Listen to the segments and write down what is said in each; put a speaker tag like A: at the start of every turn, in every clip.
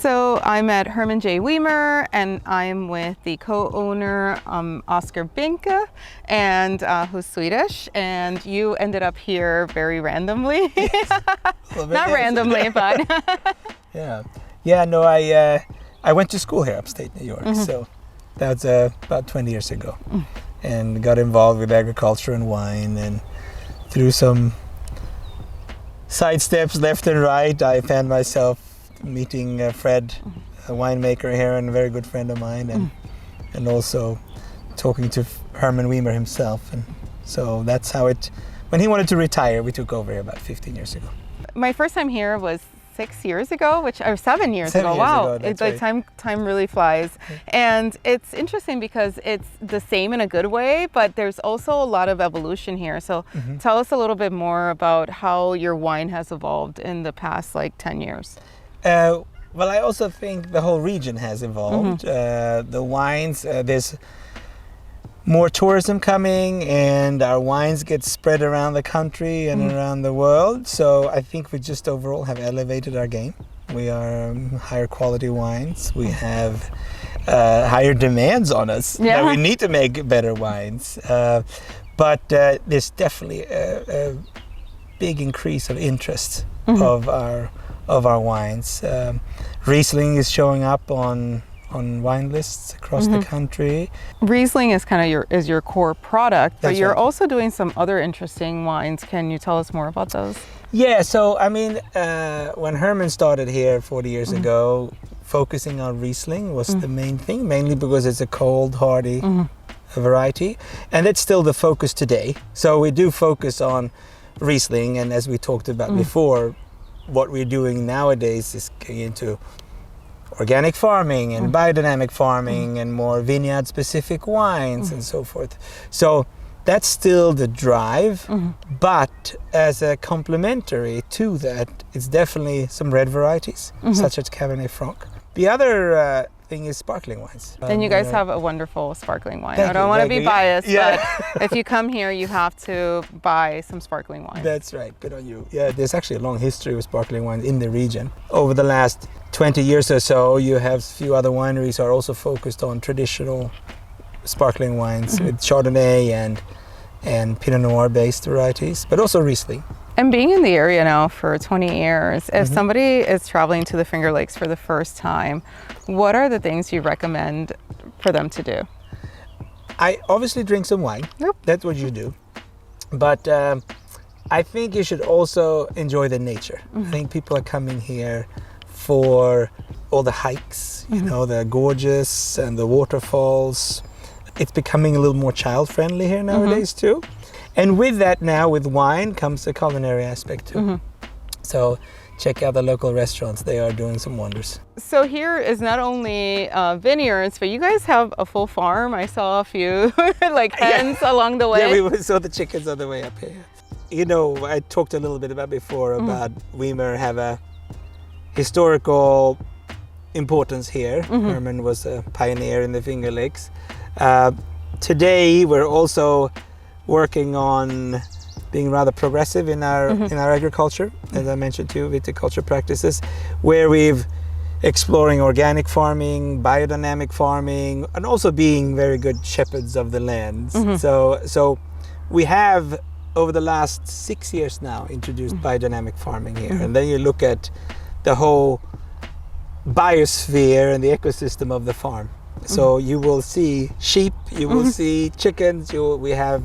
A: So I'm at Hermann J. Wiemer, and I'm with the co-owner, Oskar Bynke, and who's Swedish. And you ended up here very randomly.
B: Yes.
A: Not randomly, but
B: No, I went to school here, upstate New York. So that's about 20 years ago, and got involved with agriculture and wine, and through some side steps left and right, I found myself meeting Fred, a winemaker here and a very good friend of mine, and also talking to Hermann Wiemer himself. And so that's how when he wanted to retire, we took over here about 15 years ago.
A: My first time here was 6 years ago, or 7 years ago. Wow, it's like time really flies. And it's interesting because it's the same in a good way, but there's also a lot of evolution here. So tell us a little bit more about how your wine has evolved in the past 10 years.
B: Well, I also think the whole region has evolved. The wines, there's more tourism coming, and our wines get spread around the country and around the world. So I think we just overall have elevated our game. We are higher quality wines. We have higher demands on us. That we need to make better wines. But there's definitely a big increase of interest of our wines. Riesling is showing up on wine lists across the country. Riesling
A: is kind of your core product, but you're also doing some other interesting wines. Can you tell us more about those?
B: Yeah, so I mean, when Hermann started here 40 years ago, focusing on Riesling was the main thing, mainly because it's a cold, hardy variety, and it's still the focus today. So we do focus on Riesling, and as we talked about before, what we're doing nowadays is getting into organic farming and biodynamic farming and more vineyard specific wines and so forth. So that's still the drive, but as a complementary to that, it's definitely some red varieties such as Cabernet Franc. The other thing is sparkling wines.
A: And you guys have a wonderful sparkling wine. I don't want to be biased, but if you come here, you have to buy some sparkling wine.
B: That's right. Good on you. Yeah, there's actually a long history of sparkling wines in the region. Over the last 20 years or so, you have a few other wineries are also focused on traditional sparkling wines with Chardonnay and Pinot Noir based varieties, but also Riesling.
A: And being in the area now for 20 years, if somebody is traveling to the Finger Lakes for the first time, what are the things you recommend for them to do?
B: I obviously drink some wine. Yep. That's what you do. But I think you should also enjoy the nature. I think people are coming here for all the hikes, you know, the gorges and the waterfalls. It's becoming a little more child-friendly here nowadays too. And with that now, with wine, comes the culinary aspect too. So check out the local restaurants. They are doing some wonders.
A: So here is not only vineyards, but you guys have a full farm. I saw a few hens along the way.
B: Yeah, we saw the chickens on the way up here. You know, I talked a little bit about before about Wiemer have a historical importance here. Hermann was a pioneer in the Finger Lakes. Today, we're also working on being rather progressive in our agriculture, as I mentioned too, viticulture practices, where we've exploring organic farming, biodynamic farming, and also being very good shepherds of the lands. So we have over the last 6 years now introduced biodynamic farming here, and then you look at the whole biosphere and the ecosystem of the farm. So you will see sheep, you will see chickens, we have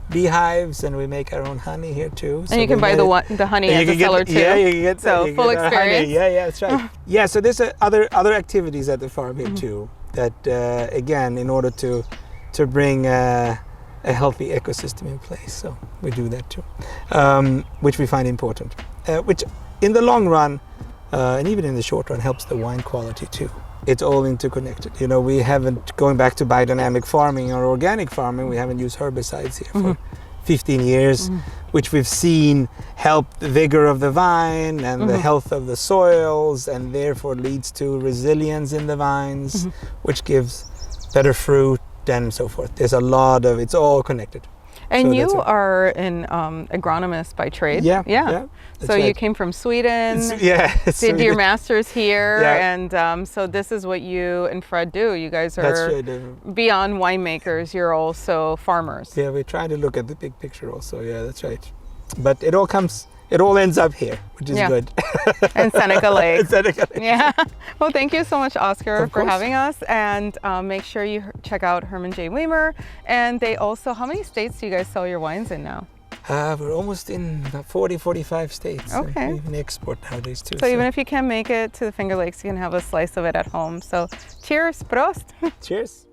B: beehives, and we make our own honey here too.
A: And so you can buy the honey at the cellar too.
B: Yeah, you can get
A: so full experience.
B: Yeah, that's right. Yeah, so there's other activities at the farm here too. That again, in order to bring a healthy ecosystem in place, so we do that too, which we find important. Which in the long run, and even in the short run, helps the wine quality too. It's all interconnected. You know, we haven't, going back to biodynamic farming or organic farming, we haven't used herbicides here for 15 years, which we've seen help the vigor of the vine and the health of the soils, and therefore leads to resilience in the vines, which gives better fruit and so forth. There's a lot of, it's all connected.
A: And so you are an agronomist by trade?
B: Yeah.
A: So you came from Sweden, did your master's here, and so this is what you and Fred do. You guys are beyond winemakers, you're also farmers.
B: Yeah, we try to look at the big picture also. Yeah, that's right. But it all ends up here, which is good.
A: And Seneca Lake.
B: Seneca Lake.
A: Yeah. Well, thank you so much, Oskar, for having us. And make sure you check out Hermann J. Wiemer. And they also, how many states do you guys sell your wines in now?
B: We're almost in about 40, 45 states.
A: Okay.
B: We even export nowadays too.
A: So even if you can't make it to the Finger Lakes, you can have a slice of it at home. So cheers, prost.
B: Cheers.